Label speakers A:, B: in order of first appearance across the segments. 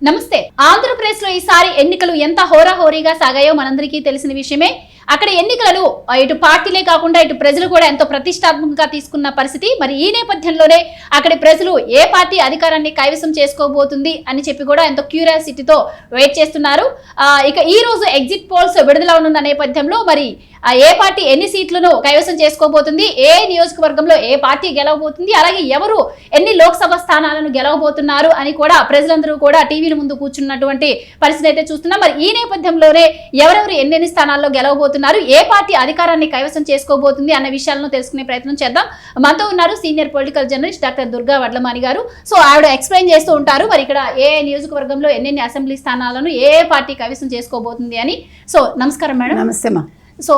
A: నమస్తే. ఆంధ్రప్రదేశ్లో ఈసారి ఎన్నికలు ఎంత హోరాహోరీగా సాగాయో మనందరికీ తెలిసిన విషయమే. అక్కడ ఎన్నికలను ఇటు పార్టీలే కాకుండా ఇటు ప్రజలు కూడా ఎంతో ప్రతిష్టాత్మకంగా తీసుకున్న పరిస్థితి. మరి ఈ నేపథ్యంలోనే అక్కడి ప్రజలు ఏ పార్టీ అధికారాన్ని కైవసం చేసుకోబోతుంది అని చెప్పి కూడా ఎంతో క్యూరియాసిటీతో వెయిట్ చేస్తున్నారు. ఇక ఈ రోజు ఎగ్జిట్ పోల్స్ విడుదలవనున్న నేపథ్యంలో మరి ఏ పార్టీ ఎన్ని సీట్లను కైవసం చేసుకోబోతుంది, ఏ నియోజకవర్గంలో ఏ పార్టీ గెలవబోతుంది, అలాగే ఎవరు ఎన్ని లోక్సభ స్థానాలను గెలవబోతున్నారు అని కూడా ప్రజలందరూ కూడా టీవీల ముందు కూర్చున్నటువంటి పరిస్థితి అయితే చూస్తున్నాం. మరి ఈ నేపథ్యంలోనే ఎవరెవరు ఎన్నెన్ని స్థానాల్లో గెలవబోతున్నారు, ఏ పార్టీ అధికారాన్ని కైవసం చేసుకోబోతుంది అన్న విషయాలను తెలుసుకునే ప్రయత్నం చేద్దాం. మనతో ఉన్నారు senior political journalist doctor Durga Vadlamani గారు. సో ఆవిడ ఎక్స్ప్లెయిన్ చేస్తూ ఉంటారు మరి ఇక్కడ ఏ నియోజకవర్గంలో ఎన్నెన్ని అసెంబ్లీ స్థానాలను ఏ పార్టీ కైవసం చేసుకోబోతుంది అని. సో నమస్కారం మేడం.
B: నమస్తే మా.
A: సో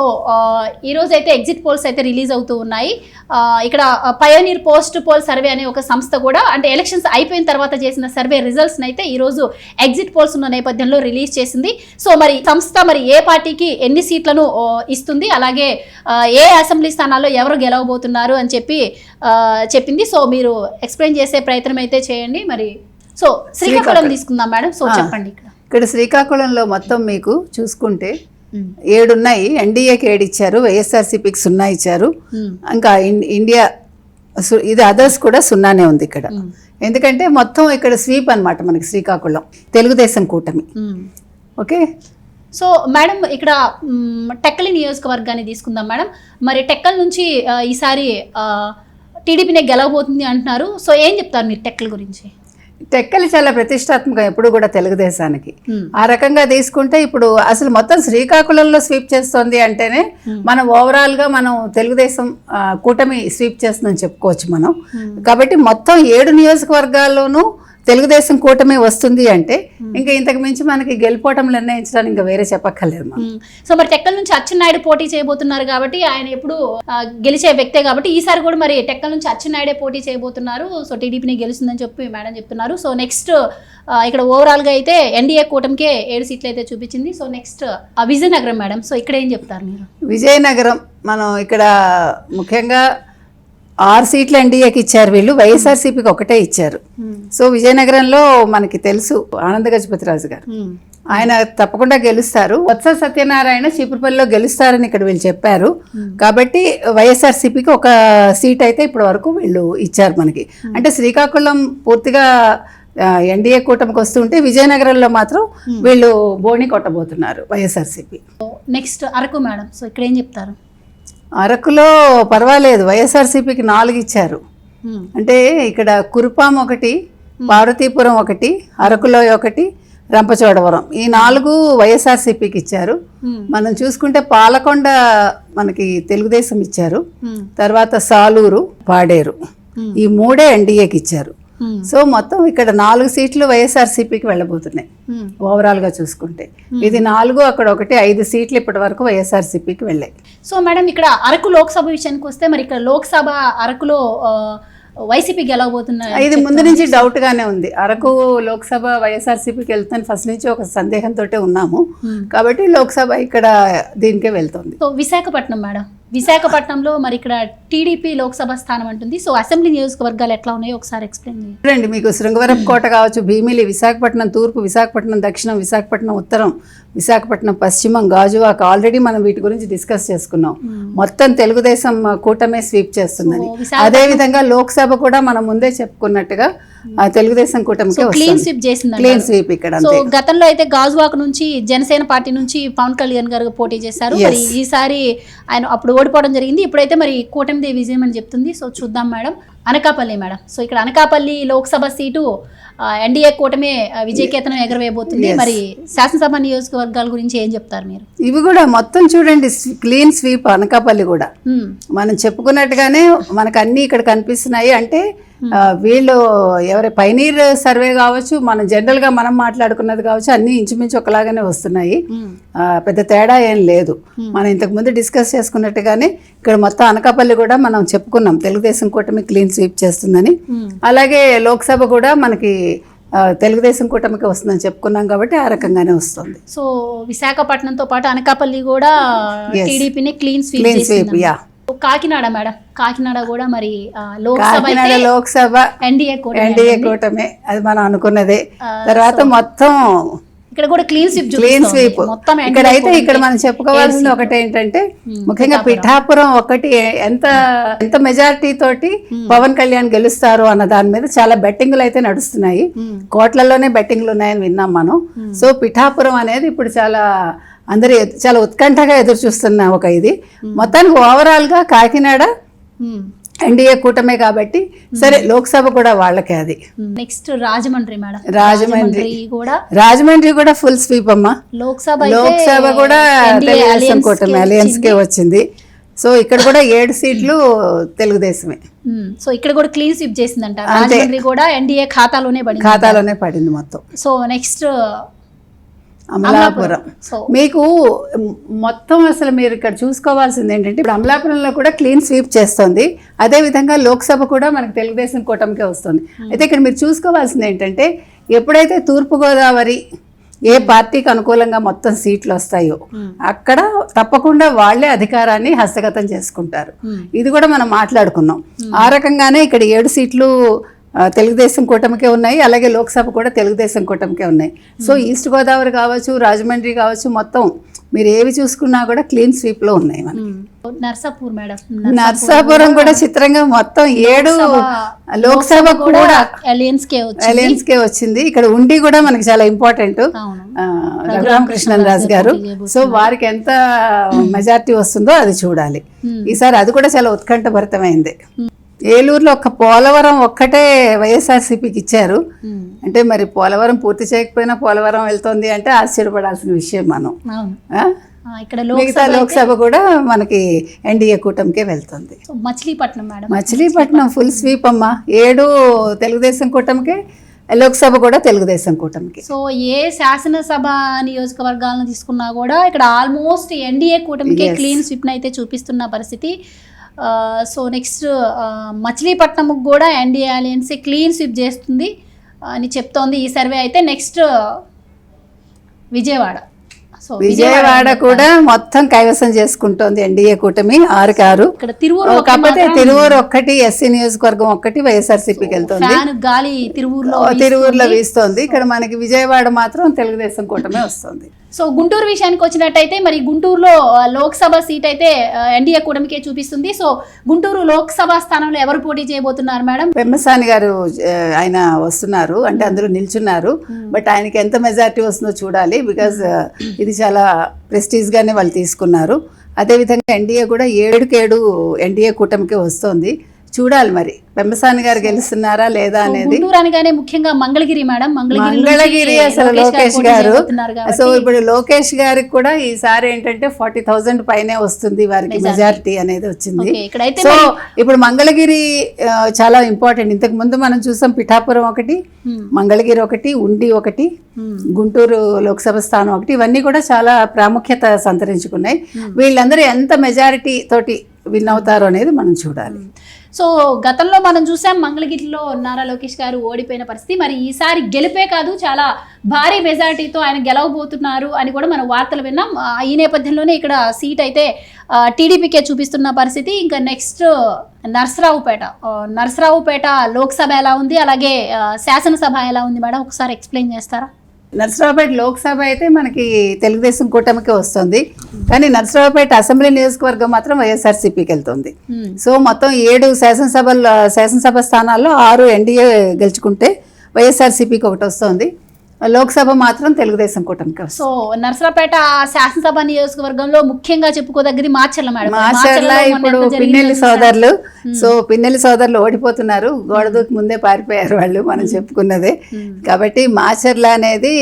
A: ఈ రోజు అయితే ఎగ్జిట్ పోల్స్ అయితే రిలీజ్ అవుతూ ఉన్నాయి. ఇక్కడ పయోనీర్ పోస్ట్ పోల్ సర్వే అనే ఒక సంస్థ కూడా అంటే ఎలక్షన్స్ అయిపోయిన తర్వాత చేసిన సర్వే రిజల్ట్స్ అయితే ఈ రోజు ఎగ్జిట్ పోల్స్ ఉన్న నేపథ్యంలో రిలీజ్ చేసింది. సో మరి సంస్థ మరి ఏ పార్టీకి ఎన్ని సీట్లను ఇస్తుంది, అలాగే ఏ అసెంబ్లీ స్థానాల్లో ఎవరు గెలవబోతున్నారు అని చెప్పింది. సో మీరు ఎక్స్ప్లెయిన్ చేసే ప్రయత్నం అయితే చేయండి. మరి సో శ్రీకాకుళం తీసుకుందాం మేడం. సో చెప్పండి.
B: ఇక్కడ శ్రీకాకుళంలో మొత్తం మీకు చూసుకుంటే 7 ఉన్నాయి. ఎన్డీఏకి 7 ఇచ్చారు, వైఎస్ఆర్సీపీకి 0 ఇచ్చారు. ఇంకా ఇండియా ఇది అదర్స్ కూడా 0నే ఉంది ఇక్కడ. ఎందుకంటే మొత్తం ఇక్కడ స్వీప్ అన్నమాట మనకి శ్రీకాకుళం తెలుగుదేశం కూటమి. ఓకే.
A: సో మేడం ఇక్కడ టెక్కలి నియోజకవర్గాన్ని తీసుకుందాం మేడం. మరి టెక్కల్ నుంచి ఈసారి టీడీపీనే గెలవబోతుంది అంటున్నారు. సో ఏం చెప్తారు మీరు టెక్కల్ గురించి?
B: టెక్కలి చాలా ప్రతిష్టాత్మకం ఎప్పుడు కూడా తెలుగుదేశానికి. ఆ రకంగా తీసుకుంటే ఇప్పుడు అసలు మొత్తం శ్రీకాకుళంలో స్వీప్ చేస్తోంది అంటేనే మనం ఓవరాల్ గా మనం తెలుగుదేశం కూటమి స్వీప్ చేస్తుందని చెప్పుకోవచ్చు మనం. కాబట్టి మొత్తం 7 నియోజకవర్గాల్లోనూ తెలుగుదేశం కూటమి వస్తుంది అంటే ఇంకా ఇంతకు మించి మనకి గెలిపోవటం నిర్ణయించడానికి ఇంకా వేరే చెప్పక్కర్లేదు మనం.
A: సో మరి టెక్కల్ నుంచి అచ్చెన్నాయుడు పోటీ చేయబోతున్నారు కాబట్టి ఆయన ఎప్పుడు గెలిచే వ్యక్తే కాబట్టి ఈసారి కూడా మరి టెక్కల్ నుంచి అచ్చెన్నాయుడే పోటీ చేయబోతున్నారు. సో టీడీపీని గెలుస్తుందని చెప్పి మేడం చెప్తున్నారు. సో నెక్స్ట్ ఇక్కడ ఓవరాల్ గా అయితే ఎన్డీఏ కూటమికే 7 సీట్లు అయితే చూపించింది. So next Vizianagaram madam. So ఇక్కడ ఏం చెప్తారు మీరు?
B: విజయనగరం మనం ఇక్కడ ముఖ్యంగా 6 సీట్లు ఎన్డీఏకి ఇచ్చారు వీళ్ళు, వైఎస్ఆర్సీపీకి 1 ఇచ్చారు. సో విజయనగరంలో మనకి తెలుసు ఆనంద గజపతిరాజు గారు, ఆయన తప్పకుండా గెలుస్తారు. బొత్స సత్యనారాయణ చీపురుపల్లిలో గెలుస్తారని ఇక్కడ వీళ్ళు చెప్పారు. కాబట్టి వైఎస్ఆర్సీపీకి 1 సీట్ అయితే ఇప్పటి వరకు వీళ్ళు ఇచ్చారు మనకి. అంటే శ్రీకాకుళం పూర్తిగా ఎన్డీఏ కూటమికి వస్తుంటే విజయనగరంలో మాత్రం వీళ్ళు బోణి కొట్టబోతున్నారు YSRCP.
A: Next Araku madam. So ఇక్కడ ఏం చెప్తారు?
B: అరకులో పర్వాలేదు, వైఎస్ఆర్సీపీకి 4 ఇచ్చారు. అంటే ఇక్కడ కురుపాం 1, పార్వతీపురం 1, అరకులో 1, రంపచోడవరం ఈ 4 వైఎస్ఆర్సీపీకి ఇచ్చారు. మనం చూసుకుంటే పాలకొండ మనకి తెలుగుదేశం ఇచ్చారు. తర్వాత సాలూరు, పాడేరు ఈ 3 ఎన్డీఏకి ఇచ్చారు. సో మొత్తం ఇక్కడ 4 సీట్లు వైఎస్ఆర్సీపీకి వెళ్ళబోతున్నాయి ఓవరాల్ గా చూసుకుంటే. ఇది 4, అక్కడ 1, 5 సీట్లు ఇప్పటి వరకు వైఎస్ఆర్సీపీకి వెళ్ళాయి.
A: సో మేడం ఇక్కడ అరకు లోక్సభ విషయానికి వస్తే మరి ఇక్కడ లోక్సభ అరకులో వైసీపీ గెలవబోతున్నారు.
B: ఇది ముందు నుంచి డౌట్ గానే ఉంది. అరకు లోక్సభ వైఎస్ఆర్సీపీకి వెళ్తాను ఫస్ట్ నుంచి ఒక సందేహంతో ఉన్నాము. కాబట్టి లోక్సభ ఇక్కడ దీనికే వెళ్తుంది.
A: So Visakhapatnam madam. విశాఖపట్నంలో మరి ఇక్కడ టీడీపీ లోక్సభ స్థానం అంటుంది. సో అసెంబ్లీ నియోజకవర్గాలు ఎట్లా ఉన్నాయో ఒకసారి ఎక్స్ప్లెయిన్ చేయండి.
B: చూడండి, మీకు శృంగవరపుకోట కావచ్చు, భీమిలి, విశాఖపట్నం తూర్పు, విశాఖపట్నం దక్షిణం, విశాఖపట్నం ఉత్తరం, విశాఖపట్నం పశ్చిమం, గాజువాక ఆల్రెడీ మనం వీటి గురించి డిస్కస్ చేసుకున్నాం. మొత్తం తెలుగుదేశం కూటమే స్వీప్ చేస్తుందని. అదే విధంగా లోక్సభ కూడా మనం ముందే చెప్పుకున్నట్టుగా తెలుగుదేశం కూటమికి
A: క్లీన్ స్వీప్ చేసింది.
B: క్లీన్ స్వీప్ ఇక్కడ.
A: సో గతంలో అయితే గాజువాక నుంచి జనసేన పార్టీ నుంచి పవన్ కళ్యాణ్ గారు పోటీ చేశారు. మరి ఈసారి ఆయన అప్పుడు ఓడిపోవడం జరిగింది. ఇప్పుడైతే మరి కూటమిదే విజయం అని చెప్తుంది. సో చూద్దాం మేడం. అనకాపల్లి మేడం. సో ఇక్కడ అనకాపల్లి లోక్సభ సీటు ఎన్డీఏ కూటమే విజయకేతనం ఎగరవేయబోతుంది. మరి శాసనసభ నియోజకవర్గాల గురించి ఏం చెప్తారు మీరు?
B: ఇవి కూడా మొత్తం చూడండి క్లీన్ స్వీప్. అనకాపల్లి కూడా మనం చెప్పుకున్నట్టుగానే మనకు అన్ని ఇక్కడ కనిపిస్తున్నాయి. అంటే వీళ్ళు ఎవరి పైనీర్ సర్వే కావచ్చు, మనం జనరల్ గా మనం మాట్లాడుకున్నది కావచ్చు, అన్ని ఇంచుమించు ఒకలాగానే వస్తున్నాయి. పెద్ద తేడా ఏం లేదు. మనం ఇంతకు ముందు డిస్కస్ చేసుకున్నట్టుగానే ఇక్కడ మొత్తం అనకాపల్లి కూడా మనం చెప్పుకున్నాం తెలుగుదేశం కూటమి క్లీన్ స్వీప్ చేస్తుందని. అలాగే లోక్సభ కూడా మనకి తెలుగుదేశం కూటమికి వస్తుందని చెప్పుకున్నాం కాబట్టి ఆ రకంగానే వస్తుంది.
A: సో విశాఖపట్నంతో పాటు అనకాపల్లి కూడా టీడీపీని clean sweep.
B: Yeah.
A: Kakinada madam, Kakinada కూడా మరి లోక్సభ
B: కాకినాడ లోక్సభ
A: ఎన్డీఏ
B: కూటమే అది మనం అనుకున్నదే. తర్వాత మొత్తం
A: ఇక్కడ కూడా క్లీన్
B: స్వీప్
A: మొత్తం
B: ఇక్కడ అయితే ఇక్కడ మనం చెప్పుకోవాల్సింది ఒకటి ఏంటంటే ముఖ్యంగా పిఠాపురం ఒకటి ఎంత మెజారిటీ తోటి పవన్ కళ్యాణ్ గెలుస్తారు అన్న దాని మీద చాలా బెట్టింగ్లు అయితే నడుస్తున్నాయి. కోట్లలోనే బెట్టింగ్లు ఉన్నాయని విన్నాం మనం. సో పిఠాపురం అనేది ఇప్పుడు అందరూ చాలా ఉత్కంఠగా ఎదురు చూస్తున్న ఒక ఇది. మొత్తానికి ఓవరాల్ గా కాకినాడ ఎన్డీఏ కూటమే కాబట్టి సరే లోక్సభ కూడా వాళ్ళకే. అది
A: నెక్స్ట్ రాజమండ్రి మేడం,
B: రాజమండ్రి కూడా ఫుల్ స్వీప్ అమ్మా. లోక్సభ కూడా తెలుగుదేశం కూటమి అలయన్స్ కే వచ్చింది. సో ఇక్కడ కూడా 7 సీట్లు తెలుగుదేశమే.
A: సో ఇక్కడ కూడా క్లీన్ స్వీప్ చేసిందంట. రాజమండ్రి కూడా ఎన్డీఏ ఖాతాలోనే పడింది
B: మొత్తం.
A: So next
B: Amalapuram. మీకు మొత్తం అసలు మీరు ఇక్కడ చూసుకోవాల్సింది ఏంటంటే ఇప్పుడు అమలాపురంలో కూడా క్లీన్ స్వీప్ చేస్తుంది. అదేవిధంగా లోక్సభ కూడా మనకు తెలుగుదేశం కూటమికే వస్తుంది. అయితే ఇక్కడ మీరు చూసుకోవాల్సింది ఏంటంటే ఎప్పుడైతే తూర్పుగోదావరి ఏ పార్టీకి అనుకూలంగా మొత్తం సీట్లు వస్తాయో అక్కడ తప్పకుండా వాళ్లే అధికారాన్ని హస్తగతం చేసుకుంటారు. ఇది కూడా మనం మాట్లాడుకున్నాం. ఆ రకంగానే ఇక్కడ 7 సీట్లు తెలుగుదేశం కూటమికే ఉన్నాయి. అలాగే లోక్సభ కూడా తెలుగుదేశం కూటమికే ఉన్నాయి. సో ఈస్ట్ గోదావరి కావచ్చు, రాజమండ్రి కావచ్చు, మొత్తం మీరు ఏవి చూసుకున్నా కూడా క్లీన్ స్వీప్ లో ఉన్నాయి.
A: నర్సాపూర్ మేడం,
B: నర్సాపురం కూడా చిత్రంగా మొత్తం 7 లోక్సభ కూడా అలయన్స్ కే వచ్చింది. ఇక్కడ ఉండి కూడా మనకి చాలా ఇంపార్టెంట్ రఘురామకృష్ణరాజు గారు. సో వారికి ఎంత మెజారిటీ వస్తుందో అది చూడాలి ఈసారి. అది కూడా చాలా ఉత్కంఠభరితమైంది. ఏలూరులో పోలవరం ఒక్కటే వైఎస్ఆర్సీపీకి ఇచ్చారు. అంటే మరి పోలవరం పూర్తి చేయకపోయినా పోలవరం వెళ్తుంది అంటే ఆశ్చర్యపడాల్సిన విషయం. మనం మిగతా లోక్సభ కూడా మనకి ఎన్డీఏ కూటమికే వెళ్తుంది. మచిలీపట్నం ఫుల్ స్వీప్ అమ్మా. 7 తెలుగుదేశం కూటమికే, లోక్సభ కూడా తెలుగుదేశం కూటమికి.
A: సో ఏ శాసనసభ నియోజకవర్గాలను తీసుకున్నా కూడా ఇక్కడ ఆల్మోస్ట్ ఎన్డీఏ కూటమికే క్లీన్ స్వీప్ అయితే చూపిస్తున్న పరిస్థితి. సో నెక్స్ట్ మచిలీపట్నం కూడా ఎన్డీఏ అలయన్స్ క్లీన్ స్వీప్ చేస్తుంది అని చెప్తోంది ఈ సర్వే అయితే. నెక్స్ట్
B: విజయవాడ కూడా మొత్తం కైవసం చేసుకుంటోంది ఎన్డీఏ కూటమి 6-6. కాకపోతే తిరువూరు ఒక్కటి ఎస్సీ నియోజకవర్గం ఒక్కటి వైఎస్ఆర్సీపీకి వెళ్తుంది. తిరువూరులో వీస్తోంది. ఇక్కడ మనకి విజయవాడ మాత్రం తెలుగుదేశం కూటమి వస్తుంది.
A: సో గుంటూరు విషయానికి వచ్చినట్టయితే మరి గుంటూరులో లోక్సభ సీట్ అయితే ఎన్డీఏ కూటమికే చూపిస్తుంది. సో గుంటూరు లోక్సభ స్థానంలో ఎవరు పోటీ చేయబోతున్నారు మేడం?
B: పెమ్మసాని గారు ఆయన వస్తున్నారు, అంటే అందరూ నిల్చున్నారు. బట్ ఆయనకి ఎంత మెజారిటీ వస్తుందో చూడాలి. బికాజ్ ఇది చాలా ప్రెస్టీజ్ గానే వాళ్ళు తీసుకున్నారు. అదేవిధంగా ఎన్డీఏ కూడా 7-7 ఎన్డీఏ కూటమికే వస్తుంది. చూడాలి మరి పెమ్మసాని గారు గెలుస్తున్నారా లేదా అనేది.
A: ముఖ్యంగా మంగళగిరి మేడం,
B: మంగళగిరి అసలు లోకేష్ గారు. సో ఇప్పుడు లోకేష్ గారికి కూడా ఈసారి ఏంటంటే 40,000 పైనే వస్తుంది వారికి మెజారిటీ అనేది వచ్చింది. సో ఇప్పుడు మంగళగిరి చాలా ఇంపార్టెంట్. ఇంతకు ముందు మనం చూసాం పిఠాపురం ఒకటి, మంగళగిరి ఒకటి, ఉండి ఒకటి, గుంటూరు లోక్సభ స్థానం ఒకటి. ఇవన్నీ కూడా చాలా ప్రాముఖ్యత సంతరించుకున్నాయి. వీళ్ళందరూ ఎంత మెజారిటీ తోటి విన్ అవుతారు అనేది మనం చూడాలి.
A: సో గతంలో మనం చూసాం మంగళగిరిలో నారా లోకేష్ గారు ఓడిపోయిన పరిస్థితి. మరి ఈసారి గెలిపే కాదు చాలా భారీ మెజారిటీతో ఆయన గెలవబోతున్నారు అని కూడా మనం వార్తలు విన్నాం. ఈ నేపథ్యంలోనే ఇక్కడ సీట్ అయితే టీడీపీకే చూపిస్తున్న పరిస్థితి. ఇంకా నెక్స్ట్ నర్సరావుపేట లోక్సభ ఎలా ఉంది, అలాగే శాసనసభ ఎలా ఉంది మేడం, ఒకసారి ఎక్స్ప్లెయిన్ చేస్తారా?
B: నర్సరావుపేట లోక్సభ అయితే మనకి తెలుగుదేశం కూటమికి వస్తుంది. కానీ నర్సరావుపేట అసెంబ్లీ నియోజకవర్గం మాత్రం వైఎస్ఆర్సీపీకి వెళ్తుంది. సో మొత్తం 7 శాసనసభ స్థానాల్లో 6 ఎన్డీఏ గెలుచుకుంటే వైఎస్ఆర్సీపీకి ఒకటి వస్తుంది. లోక్సభ మాత్రం తెలుగుదేశం కూటమికి.
A: సో నర్సరావుపేట శాసనసభ నియోజకవర్గంలో ముఖ్యంగా చెప్పుకోదగ్గది మాచర్ల మేడం.
B: మాచర్ల ఇప్పుడు పిన్నెల్లి సోదరులు. సో పిన్నెల్లి సోదరులు ఓడిపోతున్నారు. గోడ దూకి ముందే పారిపోయారు వాళ్ళు, మనం చెప్పుకున్నదే. కాబట్టి మాచర్ల అనేది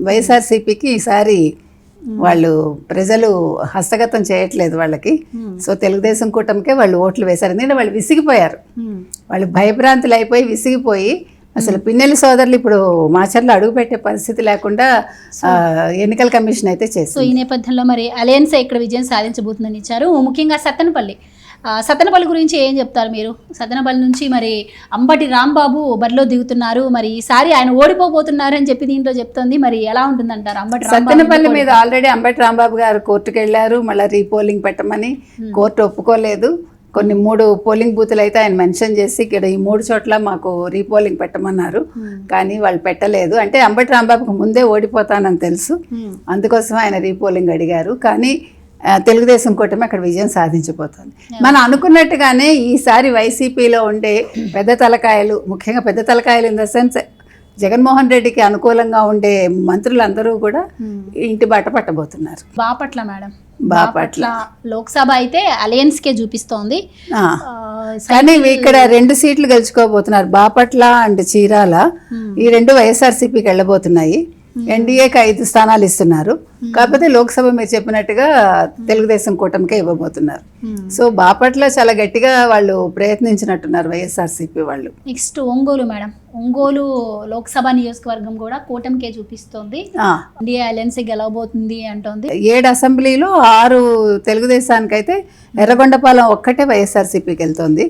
B: వైఎస్ఆర్సీపీకి ఈసారి వాళ్ళు ప్రజలు హస్తగతం చేయట్లేదు వాళ్ళకి. సో తెలుగుదేశం కూటమికే వాళ్ళు ఓట్లు వేశారు. ఎందుకంటే వాళ్ళు విసిగిపోయారు, వాళ్ళు భయభ్రాంతులు అయిపోయి విసిగిపోయి అసలు పిన్నెల్లి సోదరులు ఇప్పుడు మాచర్లో అడుగు పెట్టే పరిస్థితి లేకుండా ఎన్నికల కమిషన్ అయితే చేసింది.
A: సో ఈ నేపథ్యంలో మరి అలయన్స్ ఇక్కడ విజయం సాధించబోతుందని ఇచ్చారు. ముఖ్యంగా సత్తెనపల్లి సత్తెనపల్లి గురించి ఏం చెప్తారు మీరు? సత్తెనపల్లి నుంచి మరి అంబటి రాంబాబు బరిలో దిగుతున్నారు, మరి ఈసారి ఆయన ఓడిపోబోతున్నారు అని చెప్పి దీంట్లో చెప్తుంది. మరి ఎలా ఉంటుందంటారు? అంబటి
B: సత్తెనపల్లి మీద ఆల్రెడీ అంబటి రాంబాబు గారు కోర్టుకు వెళ్ళారు, మళ్ళీ రీపోలింగ్ పెట్టమని కోర్టు ఒప్పుకోలేదు. కొన్ని 3 పోలింగ్ బూతులు అయితే ఆయన మెన్షన్ చేసి ఇక్కడ ఈ 3 చోట్ల మాకు రీపోలింగ్ పెట్టమన్నారు, కానీ వాళ్ళు పెట్టలేదు. అంటే అంబటి రాంబాబుకు ముందే ఓడిపోతానని తెలుసు, అందుకోసం ఆయన రీపోలింగ్ అడిగారు. కానీ తెలుగుదేశం కూటమి అక్కడ విజయం సాధించబోతోంది. మనం అనుకున్నట్టుగానే ఈసారి వైసీపీలో ఉండే పెద్ద తలకాయలు, ముఖ్యంగా పెద్ద తలకాయలు ఇన్ ద సెన్స్ జగన్మోహన్ రెడ్డికి అనుకూలంగా ఉండే మంత్రులందరూ కూడా ఇంటి బాట పట్టబోతున్నారు.
A: బాపట్ల మేడం, బాపట్ల లోక్సభ అయితే అలయన్స్ కే చూపిస్తోంది,
B: కానీ ఇక్కడ 2 సీట్లు గెలుచుకోబోతున్నారు. బాపట్ల అండ్ చీరాల ఈ 2 వైఎస్ఆర్సీపీకి వెళ్ళబోతున్నాయి. ఎన్డీఏకి 5 స్థానాలు ఇస్తున్నారు, కాకపోతే లోక్సభ మీరు చెప్పినట్టుగా తెలుగుదేశం కూటమికే ఇవ్వబోతున్నారు. సో బాపట్ల చాలా గట్టిగా వాళ్ళు ప్రయత్నించినట్టున్నారు వైఎస్ఆర్సీపీ వాళ్ళు.
A: నెక్స్ట్ ఒంగోలు మేడం, ఒంగోలు లోక్సభ నియోజకవర్గం కూడా కూటమికే చూపిస్తోంది, ఎన్డీఏ అలయన్స్ గెలవబోతుంది అంటోంది.
B: 7 అసెంబ్లీలో 6 తెలుగుదేశానికి అయితే ఎర్రగొండపాలెం ఒక్కటే వైఎస్ఆర్సీపీకి వెళ్తోంది.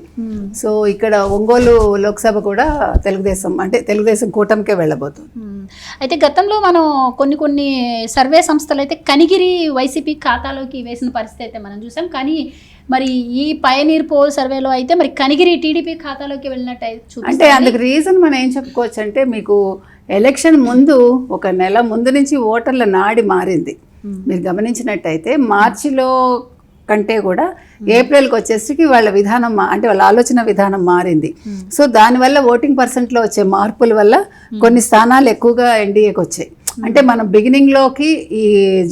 B: సో ఇక్కడ ఒంగోలు లోక్సభ కూడా తెలుగుదేశం కూటమికే వెళ్ళబోతుంది.
A: అయితే గతంలో మనం కొన్ని సర్వే సంస్థలు అయితే కనిగిరి వైసీపీ ఖాతాలోకి వేసిన పరిస్థితి అయితే మనం చూసాం, కానీ మరి ఈ పయనీర్ పోల్ సర్వేలో అయితే మరి కనిగిరి టీడీపీ ఖాతాలోకి వెళ్ళినట్టు చూపిస్తుంది.
B: అంటే అందుకు రీజన్ మనం ఏం చెప్పుకోవచ్చు అంటే, మీకు ఎలక్షన్ ముందు 1 నెల ముందు నుంచి ఓటర్ల నాడి మారింది. మీరు గమనించినట్టయితే మార్చిలో కంటే కూడా ఏప్రిల్కి వచ్చేసరికి వాళ్ళ విధానం అంటే వాళ్ళ ఆలోచన విధానం మారింది. సో దానివల్ల ఓటింగ్ పర్సెంట్లో వచ్చే మార్పుల వల్ల కొన్ని స్థానాలు ఎక్కువగా ఎన్డీఏకి వచ్చాయి. అంటే మనం బిగినింగ్లోకి ఈ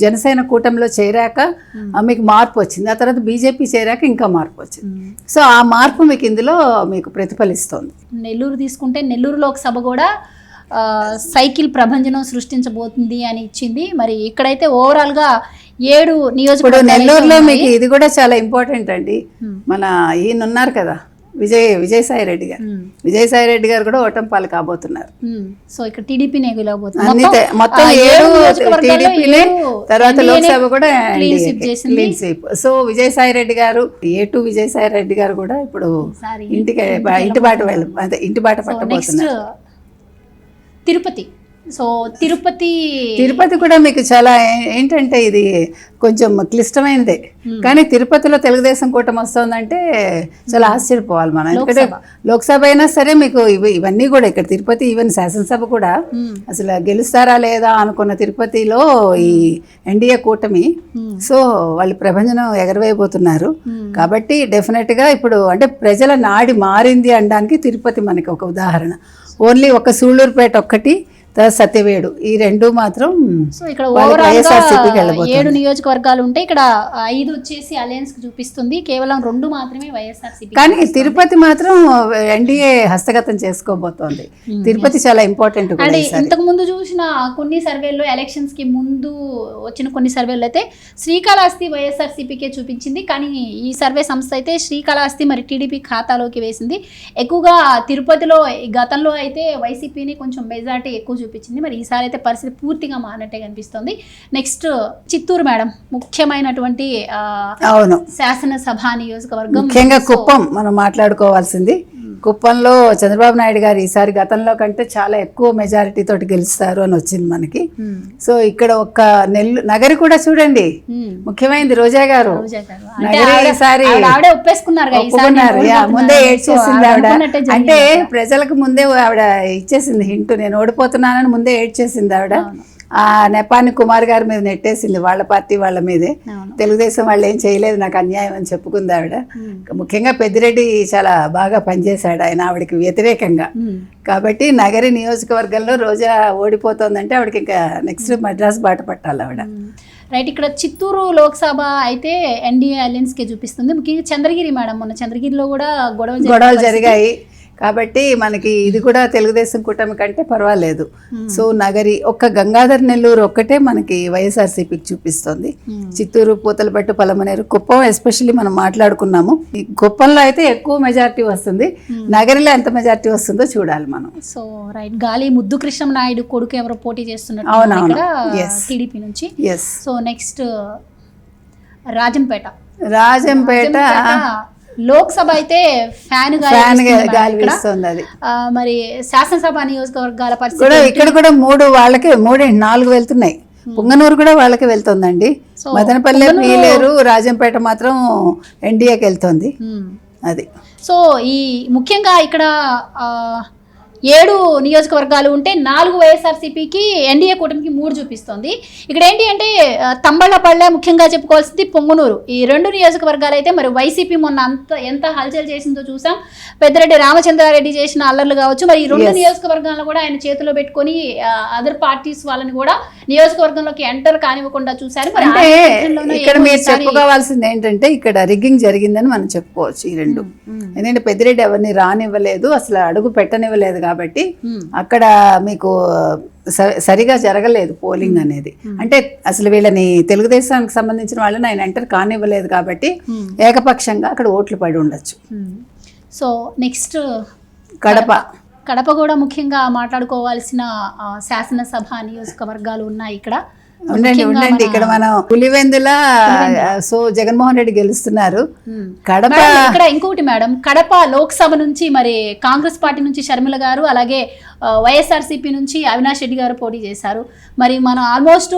B: జనసేన కూటమిలో చేరాక మీకు మార్పు వచ్చింది, ఆ తర్వాత బీజేపీ చేరాక ఇంకా మార్పు వచ్చింది. సో ఆ మార్పు మీకు ఇందులో మీకు ప్రతిఫలిస్తుంది.
A: నెల్లూరు తీసుకుంటే నెల్లూరు లోక్సభ కూడా సైకిల్ ప్రభంజనం సృష్టించబోతుంది అని ఇచ్చింది. మరి ఇక్కడైతే ఓవరాల్గా 7 నియోజకవర్గాలు.
B: నెల్లూరులో మీకు ఇది కూడా చాలా ఇంపార్టెంట్ అండి. మన ఈయన ఉన్నారు కదా విజయసాయి రెడ్డి గారు, విజయసాయి రెడ్డి గారు కూడా ఓటమి పాలు కాబోతున్నారు.
A: సో ఇక్కడ టీడీపీనే
B: మొత్తం 7 టీడీపీనే, తర్వాత లోక్సభ కూడా clean sweep. So Vijayasai Reddy గారు విజయసాయి రెడ్డి గారు కూడా ఇప్పుడు ఇంటి బాట పట్టబోతున్నారు. తిరుపతి కూడా మీకు చాలా ఏంటంటే ఇది కొంచెం క్లిష్టమైనదే, కానీ తిరుపతిలో తెలుగుదేశం కూటమి వస్తుందంటే చాలా ఆశ్చర్యపోవాలి మనం. ఎందుకంటే లోక్సభ అయినా సరే మీకు ఇవన్నీ కూడా ఇక్కడ తిరుపతి, ఈవెన్ శాసనసభ కూడా అసలు గెలుస్తారా లేదా అనుకున్న తిరుపతిలో ఈ ఎన్డీఏ కూటమి, సో వాళ్ళు ప్రభంజనం ఎగరవేయబోతున్నారు. కాబట్టి డెఫినెట్గా ఇప్పుడు అంటే ప్రజల నాడి మారింది అనడానికి తిరుపతి మనకి ఒక ఉదాహరణ. ఓన్లీ ఒక సూళ్ళూరుపేట ఒక్కటి, సత్యవేడు, ఈ 2 మాత్రం.
A: సో ఇక్కడ వైఎస్ఆర్సీపీకి వెళ్ళబోతుంది. 7 నియోజకవర్గాలు ఉంటే ఇక్కడ 5 వచ్చేసి అలయన్స్ కి చూపిస్తుంది, కేవలం 2 మాత్రమే వైఎస్ఆర్సీపీ.
B: కానీ తిరుపతి మాత్రం ఎన్డీఏ హస్తగతం చేసుకోబోతోంది. తిరుపతి చాలా ఇంపార్టెంట్.
A: అంటే ఇంతకు ముందు చూసిన కొన్ని సర్వేల్లో, ఎలక్షన్స్ కి ముందు వచ్చిన కొన్ని సర్వేల్లో అయితే శ్రీకాళహస్తి వైఎస్ఆర్సీపీకే చూపించింది, కానీ ఈ సర్వే సంస్థ అయితే శ్రీకాళహస్తి మరి టీడీపీ ఖాతాలోకి వేసింది. ఎక్కువగా తిరుపతిలో గతంలో అయితే వైసీపీని కొంచెం మెజార్టీ ఎక్కువ చూపించింది, మరి ఈసారి అయితే పరిస్థితి పూర్తిగా మారినట్టే కనిపిస్తుంది. నెక్స్ట్ చిత్తూరు మేడం, ముఖ్యమైనటువంటి శాసనసభ నియోజకవర్గం,
B: ముఖ్యంగా కుప్పం మనం మాట్లాడుకోవాల్సింది. కుప్పంలో చంద్రబాబు నాయుడు గారు ఈసారి గతంలో కంటే చాలా ఎక్కువ మెజారిటీ తోటి గెలుస్తారు అని వచ్చింది మనకి. సో ఇక్కడ ఒక నగరి కూడా చూడండి, ముఖ్యమైనది రోజా గారు. ఈసారి ఒప్పుకున్నారు, ముందే ఏడ్చేసింది ఆవిడ. అంటే ప్రజలకు ముందే ఆవిడ ఇచ్చేసింది హింట్, నేను ఓడిపోతున్నానని ముందే ఏడ్చేసింది ఆవిడ. ఆ నెపాన్ని కుమార్ గారి మీద నెట్టేసింది, వాళ్ళ పార్టీ వాళ్ళ మీదే. తెలుగుదేశం వాళ్ళు ఏం చేయలేదు, నాకు అన్యాయం అని చెప్పుకుంది ఆవిడ. ముఖ్యంగా పెద్దిరెడ్డి చాలా బాగా పనిచేశాడు ఆయన ఆవిడకి వ్యతిరేకంగా. కాబట్టి నగరి నియోజకవర్గంలో రోజా ఓడిపోతుందంటే ఆవిడకి ఇంకా నెక్స్ట్ మద్రాస్ బాట పట్టాలి ఆవిడ.
A: రైట్, ఇక్కడ చిత్తూరు లోక్సభ అయితే ఎన్డీఏ అలయన్స్ కే చూపిస్తుంది. ముఖ్యంగా చంద్రగిరి మేడం, మొన్న చంద్రగిరిలో కూడా
B: గొడవలు జరిగాయి, కాబట్టి మనకి ఇది కూడా తెలుగుదేశం కూటమి కంటే పర్వాలేదు. సో నగరి ఒక్క గంగాధర్ నెల్లూరు ఒక్కటే మనకి వైఎస్ఆర్సీపీకి చూపిస్తుంది. చిత్తూరు, పూతలపట్టు, పలమనేరు, కుప్పం ఎస్పెషల్లీ మనం మాట్లాడుకున్నాము. ఈ కుప్పంలో అయితే ఎక్కువ మెజారిటీ వస్తుంది, నగరిలో ఎంత మెజారిటీ వస్తుందో చూడాలి మనం.
A: సో రైట్, గాలి ముద్దు కృష్ణ నాయుడు కొడుకు ఎవరో పోటీ చేస్తున్నారు టీడీపీ నుంచి. సో నెక్స్ట్ రాజంపేట లోక్సభ అయితే ఫ్యాన్
B: గాలి వీస్తుంది అది.
A: మరి శాసనసభ నియోజకవర్గాల పరిస్థితి
B: కూడా ఇక్కడ కూడా 4 వెళ్తున్నాయి. పుంగనూరు కూడా వాళ్ళకి వెళ్తుందండి. మదనపల్లె, పీలేరు, రాజంపేట మాత్రం ఎన్డీఏకి వెళ్తుంది. అది.
A: సో ఈ ముఖ్యంగా ఇక్కడ 7 నియోజకవర్గాలు ఉంటే 4 వైఎస్ఆర్సీపీకి, ఎన్డీఏ కూటమికి 3 చూపిస్తుంది. ఇక్కడ ఏంటి అంటే తంబళ్ళపల్లె ముఖ్యంగా చెప్పుకోవాల్సింది, పొంగునూరు, ఈ 2 నియోజకవర్గాలు అయితే మరి వైసీపీ మొన్న ఎంత హల్చల్ చేసిందో చూసాం. పెద్దిరెడ్డి రామచంద్రారెడ్డి చేసిన అల్లర్లు కావచ్చు, మరి ఈ 2 నియోజకవర్గాలను కూడా ఆయన చేతిలో పెట్టుకొని అదర్ పార్టీస్ వాళ్ళని కూడా నియోజకవర్గంలోకి ఎంటర్ కానివ్వకుండా చూశారు. మరి
B: ఇక్కడ మీరు చెప్పుకోవాల్సింది ఏంటంటే ఇక్కడ రిగ్గింగ్ జరిగిందని మనం చెప్పుకోవచ్చు ఈ 2. ఎందుకంటే పెద్దిరెడ్డి ఎవరిని రానివ్వలేదు, అసలు అడుగు పెట్టనివ్వలేదు కాబట్టి అక్కడ మీకు సరిగా జరగలేదు పోలింగ్ అనేది. అంటే అసలు వీళ్ళని తెలుగుదేశానికి సంబంధించిన వాళ్ళని ఆయన ఎంటర్ కానివ్వలేదు కాబట్టి ఏకపక్షంగా అక్కడ ఓట్లు పడి ఉండొచ్చు.
A: సో నెక్స్ట్ కడప కూడా ముఖ్యంగా మాట్లాడుకోవాల్సిన శాసనసభ నియోజకవర్గాలు ఉన్నాయి ఇక్కడ.
B: ఉండండి ఇక్కడ మనం పులివెందుల సో జగన్మోహన్ రెడ్డి గెలుస్తున్నారు. కడప
A: ఇక్కడ ఇంకోటి మేడం, కడప లోక్సభ నుంచి మరి కాంగ్రెస్ పార్టీ నుంచి షర్మిల గారు, అలాగే వైఎస్ఆర్సీపీ నుంచి అవినాష్ రెడ్డి గారు పోటీ చేశారు. మరి మనం ఆల్మోస్ట్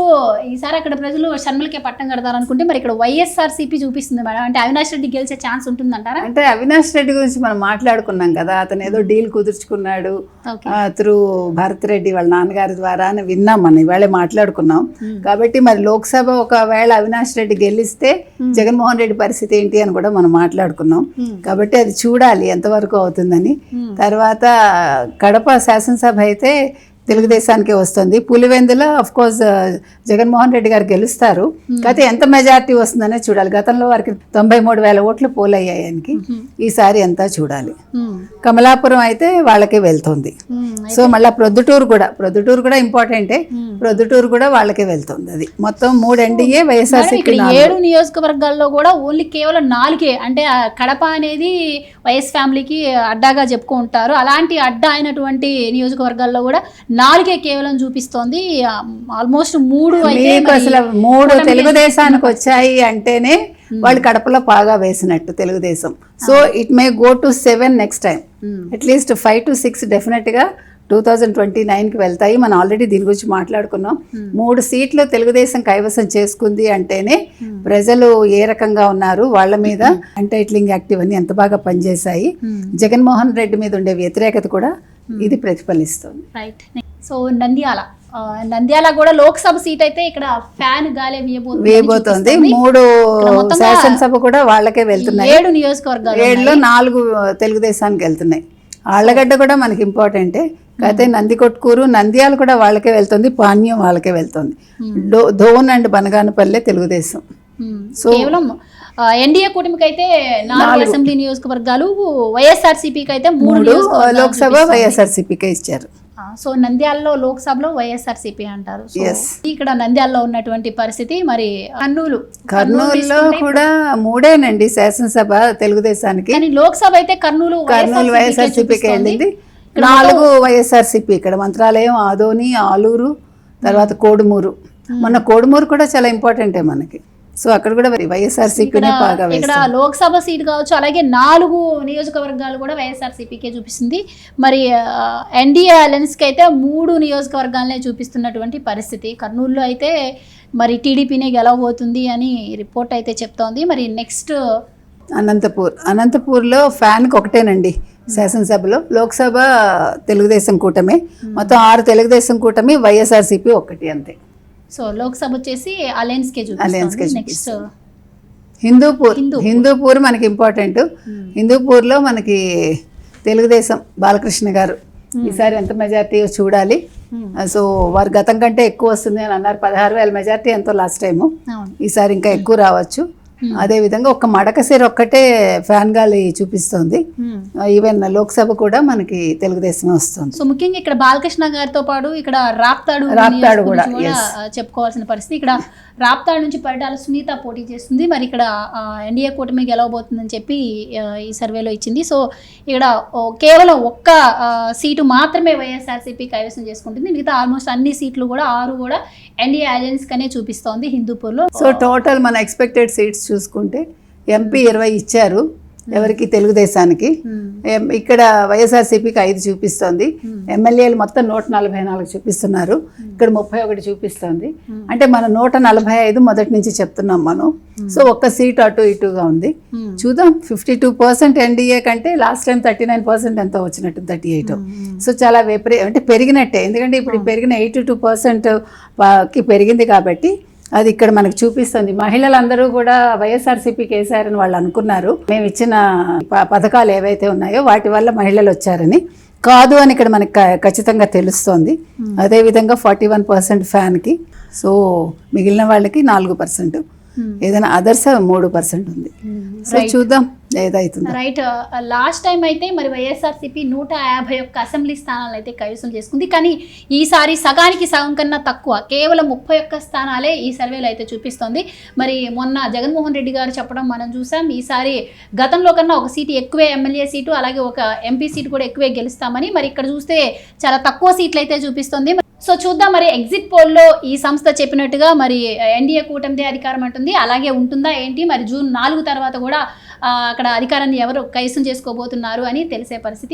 A: ఈసారి అక్కడ ప్రజలు షర్మిలకే పట్టం కడతారనుకుంటే మరి ఇక్కడ వైఎస్ఆర్సీపీ చూపిస్తుంది మేడం. అంటే అవినాష్ రెడ్డి గెలిచే ఛాన్స్ ఉంటుందంటారా?
B: అంటే అవినాష్ రెడ్డి గురించి మనం మాట్లాడుకున్నాం కదా, అతను ఏదో డీల్ కుదుర్చుకున్నాడు త్రూ భరత్ రెడ్డి వాళ్ళ నాన్నగారి ద్వారా అని విన్నాం, మనం ఇవాళే మాట్లాడుకున్నాం. కాబట్టి మరి లోక్సభ ఒకవేళ అవినాష్ రెడ్డి గెలిస్తే జగన్మోహన్ రెడ్డి పరిస్థితి ఏంటి అని కూడా మనం మాట్లాడుకున్నాం. కాబట్టి అది చూడాలి ఎంతవరకు అవుతుందని. తర్వాత కడప శాసనసభ అయితే తెలుగుదేశానికే వస్తుంది. పులివెందుల అఫ్ కోర్స్ జగన్మోహన్ రెడ్డి గారు గెలుస్తారు, కాకపోతే ఎంత మెజారిటీ వస్తుందనే చూడాలి. గతంలో వారికి 93,000 ఓట్లు పోలయ్యాయి ఆయనకి, ఈసారి ఎంత చూడాలి. కమలాపురం అయితే వాళ్ళకే వెళ్తుంది. సో మళ్ళీ ప్రొద్దుటూరు కూడా ఇంపార్టెంటే, ప్రొద్దుటూరు కూడా వాళ్ళకే వెళ్తుంది. అది మొత్తం 3 ఎన్డీఏ, వైఎస్ఆర్సీపీ
A: 7 నియోజకవర్గాల్లో కూడా ఓన్లీ కేవలం 4 అంటే కడప అనేది వైఎస్ ఫ్యామిలీకి అడ్డాగా చెప్పుకుంటారు. అలాంటి అడ్డా అయినటువంటి నియోజకవర్గాల్లో కూడా 4 కేవలం చూపిస్తోంది. ఆల్మోస్ట్ 3
B: అసలు 3 తెలుగుదేశానికి వచ్చాయి అంటేనే వాళ్ళు కడపలో బాగా వేసినట్టు Telugu Desam. So it may go to 7 next time, at least 5 to 6 definite గా 2029కి వెళ్తాయి. మనం ఆల్రెడీ దీని గురించి మాట్లాడుకున్నాం. 3 సీట్లు తెలుగుదేశం కైవసం చేసుకుంది అంటేనే ప్రజలు ఏ రకంగా ఉన్నారు, వాళ్ళ మీద అంటైట్లింగ్ యాక్టివ్ అని ఎంత బాగా పనిచేశాయి, జగన్మోహన్ రెడ్డి మీద ఉండే వ్యతిరేకత కూడా ఇది ప్రతిఫలిస్తుంది.
A: రైట్. సో నంద్యాల కూడా లోక్సభ సీట్ అయితే ఇక్కడ ఫ్యాన్ గాలే
B: వేయబోతోంది. 3 శాసనసభ కూడా వాళ్ళకే వెళ్తున్నాయి.
A: 7 నియోజకవర్గాలు,
B: 7లో 4 తెలుగుదేశానికి వెళ్తున్నాయి. ఆళ్లగడ్డ కూడా మనకి ఇంపార్టెంటే, అయితే నందికొట్కూరు, నంద్యాల కూడా వాళ్ళకే వెళ్తుంది, పాణ్యం వాళ్ళకే వెళ్తుంది. ధోన్ అండ్ బనగానపల్లె తెలుగుదేశం.
A: సో కేవలం ఎన్డీఏ కూటమికి అయితే 4 అసెంబ్లీ నియోజకవర్గాలు, వైఎస్ఆర్సీపీకి అయితే 3
B: లోక్సభ వైఎస్ఆర్సీపీకే ఇచ్చారు.
A: సో నంద్యాలలో లోక్సభలో వైఎస్ఆర్సీపీ అంటారు. ఇక్కడ నంద్యాలలో ఉన్నటువంటి పరిస్థితి. మరి
B: కర్నూలులో కూడా 3 శాసనసభ తెలుగుదేశానికి,
A: కానీ లోక్సభ అయితే కర్నూలు
B: వైఎస్ఆర్సీపీకి వెళ్ళింది. 4 వైఎస్ఆర్సీపీ. ఇక్కడ మంత్రాలయం, ఆదోని, ఆలూరు, తర్వాత కోడుమూరు. మొన్న కోడుమూరు కూడా చాలా ఇంపార్టెంటే మనకి. సో అక్కడ కూడా వైఎస్ఆర్సీపీనే బాగా వేస్తుంది.
A: ఇక్కడ లోక్సభ సీట్ కావచ్చు, అలాగే 4 నియోజకవర్గాలు కూడా వైఎస్ఆర్సీపీకే చూపిస్తుంది. మరి ఎన్డీఏ అలయన్స్కి అయితే 3 నియోజకవర్గాలనే చూపిస్తున్నటువంటి పరిస్థితి. కర్నూలులో అయితే మరి టీడీపీనే గెలవబోతుంది అని రిపోర్ట్ అయితే చెప్తోంది. మరి నెక్స్ట్
B: అనంతపూర్లో ఫ్యాన్కి ఒకటేనండి శాసనసభలో. లోక్సభ తెలుగుదేశం కూటమి, మొత్తం 6 తెలుగుదేశం కూటమి, వైఎస్ఆర్సీపీ 1 అంతే.
A: సో లోక్సభ వచ్చేసి అలయన్స్కే చూపిస్తుంది. నెక్స్ట్
B: హిందూపూర్ మనకి ఇంపార్టెంట్. హిందూపూర్లో మనకి తెలుగుదేశం బాలకృష్ణ గారు ఈసారి ఎంత మెజార్టీ చూడాలి. సో వారు గతం కంటే ఎక్కువ వస్తుంది అని అన్నారు. 16,000 మెజార్టీ ఎంతో లాస్ట్ టైము, ఈసారి ఇంకా ఎక్కువ రావచ్చు. అదే విధంగా ఒక మడకసిర ఒక్కటే ఫ్యాన్ గాలి చూపిస్తుంది. ఈవెన్ లోక్సభ కూడా మనకి తెలుగుదేశమే వస్తుంది.
A: సో ముఖ్యంగా ఇక్కడ బాలకృష్ణ గారితో పాటు ఇక్కడ రాప్తాడు కూడా చెప్పుకోవాల్సిన పరిస్థితి. ఇక్కడ రాప్తాడు నుంచి పరిటాల సునీత పోటీ చేస్తుంది. మరి ఇక్కడ ఎన్డీఏ కూటమి గెలవబోతుందని చెప్పి ఈ సర్వేలో ఇచ్చింది. సో ఇక్కడ కేవలం 1 సీటు మాత్రమే వైఎస్ఆర్సీపీ కైవసం చేసుకుంటుంది. మిగతా ఆల్మోస్ట్ అన్ని సీట్లు కూడా 6 కూడా ఎన్డీఏ అలయన్స్ కనే చూపిస్తోంది హిందూపూర్లో.
B: సో టోటల్ మన ఎక్స్పెక్టెడ్ సీట్స్ చూసుకుంటే ఎంపీ 20 ఇచ్చారు, ఎవరికి తెలుగుదేశానికి. ఇక్కడ వైఎస్ఆర్సీపీకి 5 చూపిస్తోంది. ఎమ్మెల్యేలు మొత్తం 144 చూపిస్తున్నారు, ఇక్కడ 31 చూపిస్తోంది. అంటే మనం 145 మొదటి నుంచి చెప్తున్నాం మనం. సో ఒక్క సీట్ అటు ఇటుగా ఉంది. చూద్దాం. 52% ఎన్డీఏ కంటే లాస్ట్ టైం 39% ఎంతో వచ్చినట్టు, 38. సో చాలా అంటే పెరిగినట్టే, ఎందుకంటే ఇప్పుడు పెరిగిన 82% కి పెరిగింది కాబట్టి అది ఇక్కడ మనకు చూపిస్తుంది. మహిళలందరూ కూడా వైఎస్ఆర్సీపీకి వేశారని వాళ్ళు అనుకున్నారు. మేము ఇచ్చిన పథకాలు ఏవైతే ఉన్నాయో వాటి వల్ల మహిళలు వచ్చారని. కాదు అని ఇక్కడ మనకి ఖచ్చితంగా తెలుస్తోంది. అదేవిధంగా 41% ఫ్యాన్కి. సో మిగిలిన వాళ్ళకి 4%, ఏదైనా అదర్స్ 3% ఉంది. సో చూద్దాం ఏదైతుంది.
A: రైట్. లాస్ట్ టైం అయితే మరి వైఎస్ఆర్సీపీ 151 అసెంబ్లీ స్థానాలను అయితే కైవసం చేసుకుంది. కానీ ఈసారి సగానికి సగం కన్నా తక్కువ, కేవలం 31 స్థానాలే ఈ సర్వేలో అయితే చూపిస్తోంది. మరి మొన్న జగన్మోహన్ రెడ్డి గారు చెప్పడం మనం చూసాం, ఈసారి గతంలో కన్నా ఒక సీటు ఎక్కువే, ఎమ్మెల్యే సీటు అలాగే ఒక ఎంపీ సీటు కూడా ఎక్కువే గెలుస్తామని. మరి ఇక్కడ చూస్తే చాలా తక్కువ సీట్లు అయితే చూపిస్తుంది. సో చూద్దాం మరి ఎగ్జిట్ పోల్లో ఈ సంస్థ చెప్పినట్టుగా మరి ఎన్డీఏ కూటమిదే అధికారం అంటుంది, అలాగే ఉంటుందా ఏంటి, మరి జూన్ 4 తర్వాత కూడా అక్కడ అధికారాన్ని ఎవరు కైవసం చేసుకోబోతున్నారు అని తెలిసే పరిస్థితి.